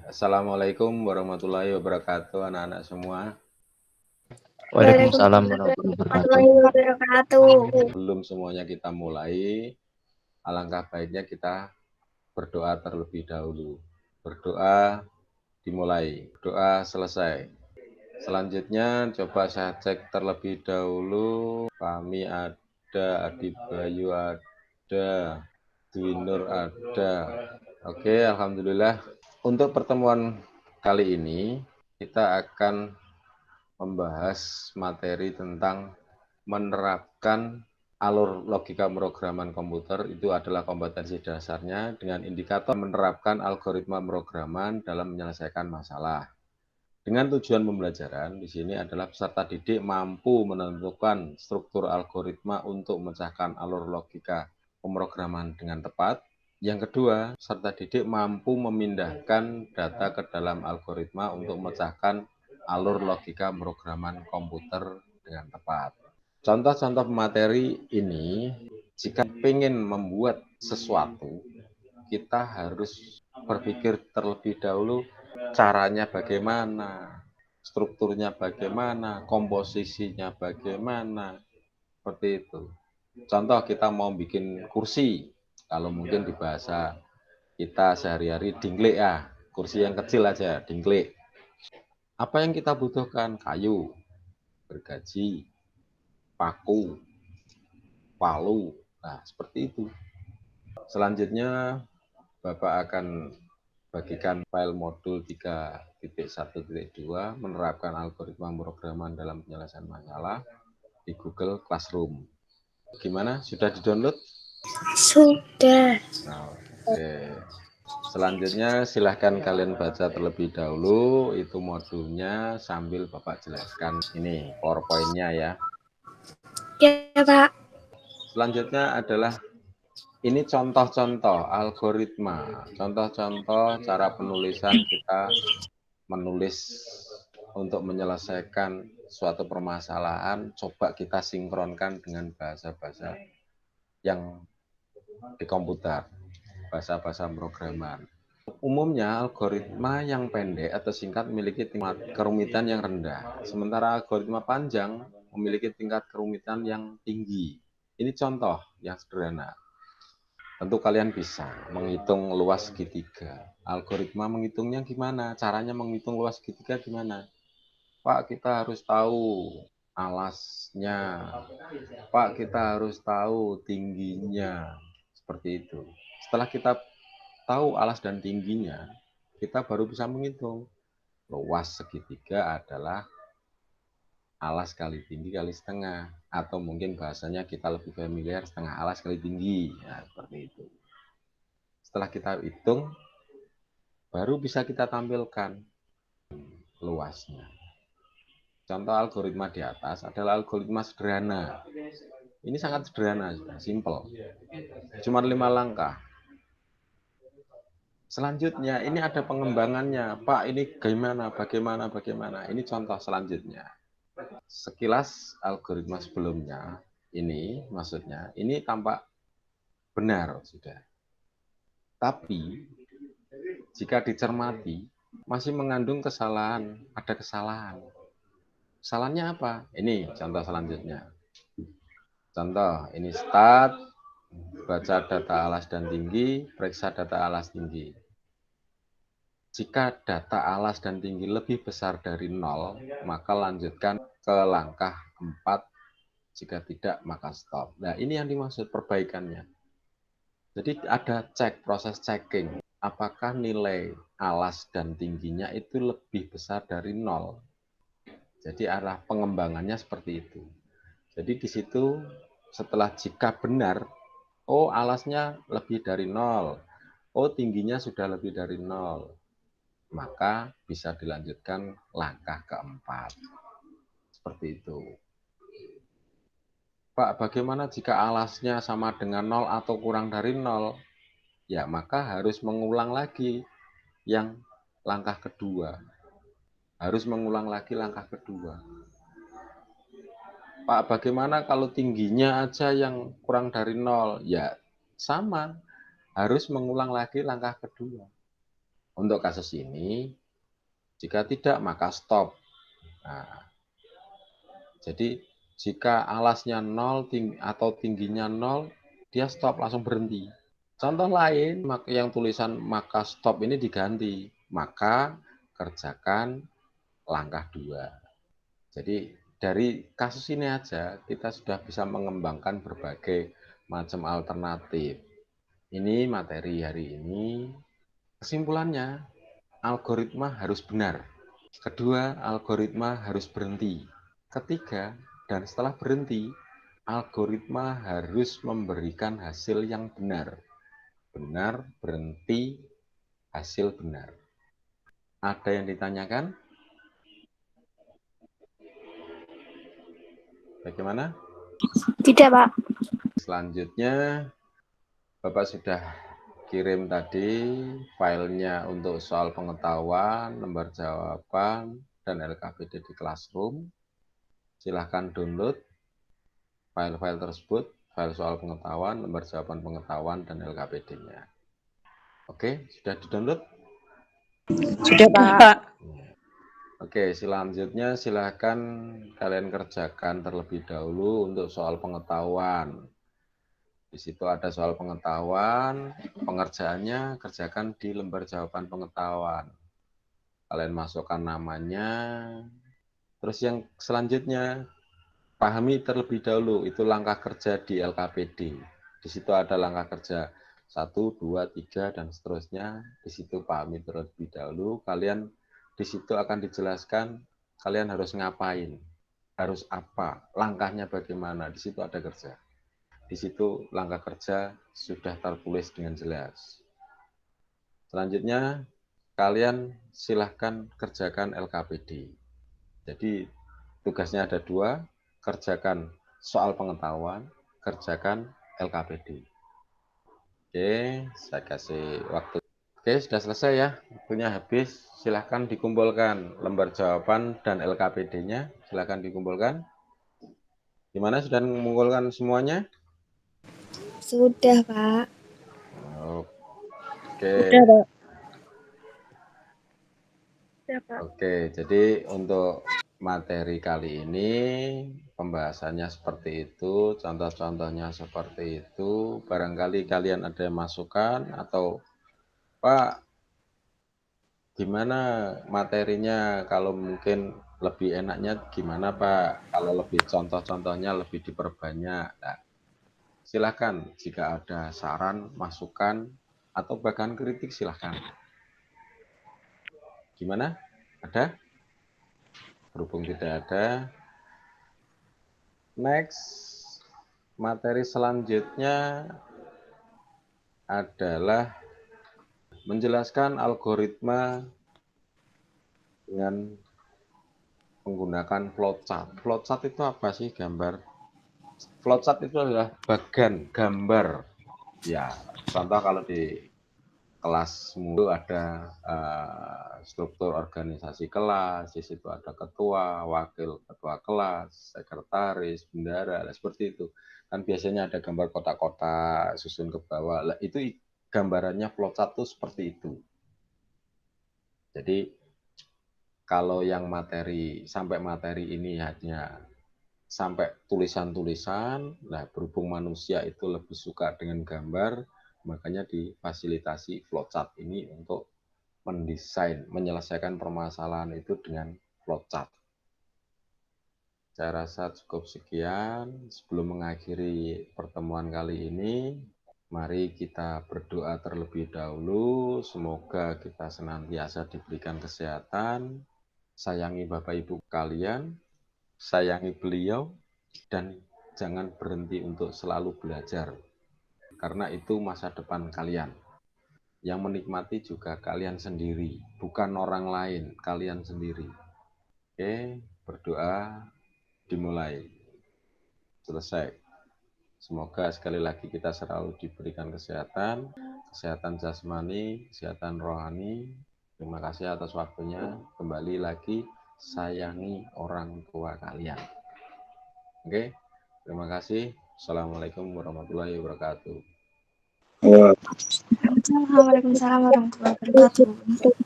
Assalamualaikum warahmatullahi wabarakatuh, anak-anak semua. Waalaikumsalam warahmatullahi wabarakatuh. Belum semuanya kita mulai, alangkah baiknya kita berdoa terlebih dahulu. Berdoa dimulai, doa selesai. Selanjutnya coba saya cek terlebih dahulu. Fahmi ada, Adi Bayu ada, Dwi Nur ada. Oke, alhamdulillah. Untuk pertemuan kali ini kita akan membahas materi tentang menerapkan alur logika pemrograman komputer. Itu adalah kompetensi dasarnya dengan indikator menerapkan algoritma pemrograman dalam menyelesaikan masalah. Dengan tujuan pembelajaran di sini adalah peserta didik mampu menentukan struktur algoritma untuk memecahkan alur logika pemrograman dengan tepat. Yang kedua, peserta didik mampu memindahkan data ke dalam algoritma untuk memecahkan alur logika pemrograman komputer dengan tepat. Contoh-contoh materi ini, jika ingin membuat sesuatu, kita harus berpikir terlebih dahulu caranya bagaimana, strukturnya bagaimana, komposisinya bagaimana, seperti itu. Contoh kita mau bikin kursi, kalau mungkin di bahasa kita sehari-hari dingklik ya, kursi yang kecil aja, dingklik. Apa yang kita butuhkan? Kayu, gergaji, paku, palu, nah seperti itu. Selanjutnya Bapak akan bagikan file modul 3.1.2 menerapkan algoritma pemrograman dalam penyelesaian masalah di Google Classroom. Gimana? Sudah di-download? Sudah. Nah, oke. Selanjutnya silahkan kalian baca terlebih dahulu itu modulnya sambil Bapak jelaskan. Ini PowerPoint-nya ya. Ya, Pak. Selanjutnya adalah ini contoh-contoh algoritma, contoh-contoh cara penulisan kita menulis untuk menyelesaikan suatu permasalahan, coba kita sinkronkan dengan bahasa-bahasa yang di komputer, bahasa-bahasa pemrograman. Umumnya algoritma yang pendek atau singkat memiliki tingkat kerumitan yang rendah, sementara algoritma panjang memiliki tingkat kerumitan yang tinggi. Ini contoh yang sederhana. Tentu kalian bisa menghitung luas segitiga. Algoritma menghitungnya gimana? Caranya menghitung luas segitiga gimana? Pak, kita harus tahu alasnya. Pak, kita harus tahu tingginya. Seperti itu. Setelah kita tahu alas dan tingginya, kita baru bisa menghitung. Luas segitiga adalah alas kali tinggi kali setengah. Atau mungkin bahasanya kita lebih familiar setengah alas kali tinggi. Nah, seperti itu. Setelah kita hitung, baru bisa kita tampilkan luasnya. Contoh algoritma di atas adalah algoritma sederhana. Ini sangat sederhana, simple. Cuma 5 langkah. Selanjutnya, ini ada pengembangannya. Pak, ini bagaimana. Ini contoh selanjutnya. Sekilas algoritma sebelumnya, ini maksudnya, ini tampak benar sudah. Tapi, jika dicermati, masih mengandung kesalahan, ada kesalahan. Kesalahannya apa? Ini contoh selanjutnya. Contoh, ini start, baca data alas dan tinggi, periksa data alas tinggi. Jika data alas dan tinggi lebih besar dari 0, maka lanjutkan ke langkah 4. Jika tidak, maka stop. Nah, ini yang dimaksud perbaikannya. Jadi ada proses checking. Apakah nilai alas dan tingginya itu lebih besar dari 0? Jadi arah pengembangannya seperti itu. Jadi di situ setelah jika benar, oh alasnya lebih dari 0, oh tingginya sudah lebih dari 0, maka bisa dilanjutkan langkah keempat. Seperti itu. Pak, bagaimana jika alasnya sama dengan 0 atau kurang dari 0? Ya, maka harus mengulang lagi yang langkah kedua. Harus mengulang lagi langkah kedua. Pak, bagaimana kalau tingginya aja yang kurang dari 0? Ya, sama. Harus mengulang lagi langkah kedua. Untuk kasus ini, jika tidak maka stop. Nah, jadi jika alasnya 0 atau tingginya 0, dia stop, langsung berhenti. Contoh lain, yang tulisan maka stop ini diganti, maka kerjakan langkah 2. Jadi dari kasus ini aja kita sudah bisa mengembangkan berbagai macam alternatif. Ini materi hari ini. Kesimpulannya, algoritma harus benar. Kedua, algoritma harus berhenti. Ketiga, dan setelah berhenti, algoritma harus memberikan hasil yang benar. Benar, berhenti, hasil benar. Ada yang ditanyakan? Bagaimana? Tidak, Pak. Selanjutnya, Bapak sudah kirim tadi filenya untuk soal pengetahuan, lembar jawaban, dan LKPD di Classroom. Silahkan download file-file tersebut, file soal pengetahuan, lembar jawaban pengetahuan, dan LKPD-nya. Oke, sudah di-download? Sudah, Pak. Oke, selanjutnya silahkan kalian kerjakan terlebih dahulu untuk soal pengetahuan. Di situ ada soal pengetahuan, pengerjaannya kerjakan di lembar jawaban pengetahuan. Kalian masukkan namanya. Terus yang selanjutnya, pahami terlebih dahulu, itu langkah kerja di LKPD. Di situ ada langkah kerja 1, 2, 3, dan seterusnya. Di situ pahami terlebih dahulu. Kalian di situ akan dijelaskan, kalian harus ngapain, harus apa, langkahnya bagaimana. Di situ ada kerja. Di situ langkah kerja sudah tertulis dengan jelas. Selanjutnya, kalian silahkan kerjakan LKPD. Jadi, tugasnya ada 2, kerjakan soal pengetahuan, kerjakan LKPD. Oke, saya kasih waktu. Oke, sudah selesai ya. Waktunya habis. Silahkan dikumpulkan lembar jawaban dan LKPD-nya. Silahkan dikumpulkan. Gimana, sudah mengumpulkan semuanya? Sudah, Pak. Oke. Sudah, Pak. Oke, jadi untuk materi kali ini pembahasannya seperti itu, contoh-contohnya seperti itu. Barangkali kalian ada masukan atau Pak, gimana materinya, kalau mungkin lebih enaknya gimana Pak, kalau lebih contoh-contohnya lebih diperbanyak. Nah, silakan jika ada saran, masukan, atau bahkan kritik silahkan. Gimana? Ada? Berhubung tidak ada. Next, materi selanjutnya adalah menjelaskan algoritma dengan menggunakan flowchart. Flowchart itu apa sih, gambar? Flowchart itu adalah bagan gambar. Ya, contoh kalau di kelas itu ada struktur organisasi kelas, di situ ada ketua, wakil ketua kelas, sekretaris, bendara, seperti itu. Kan biasanya ada gambar kotak-kotak susun ke bawah. Itu gambarannya flowchart itu seperti itu. Jadi kalau yang sampai materi ini hanya sampai tulisan-tulisan, nah berhubung manusia itu lebih suka dengan gambar, makanya difasilitasi flowchart ini untuk mendesain, menyelesaikan permasalahan itu dengan flowchart. Saya rasa cukup sekian. Sebelum mengakhiri pertemuan kali ini, mari kita berdoa terlebih dahulu. Semoga kita senantiasa diberikan kesehatan, sayangi Bapak Ibu kalian, sayangi beliau, dan jangan berhenti untuk selalu belajar. Karena itu masa depan kalian. Yang menikmati juga kalian sendiri, bukan orang lain, kalian sendiri. Oke, berdoa dimulai. Selesai. Semoga sekali lagi kita selalu diberikan kesehatan jasmani, kesehatan rohani. Terima kasih atas waktunya. Kembali lagi, sayangi orang tua kalian. Oke, terima kasih. Assalamualaikum warahmatullahi wabarakatuh. Waalaikumsalam warahmatullahi wabarakatuh.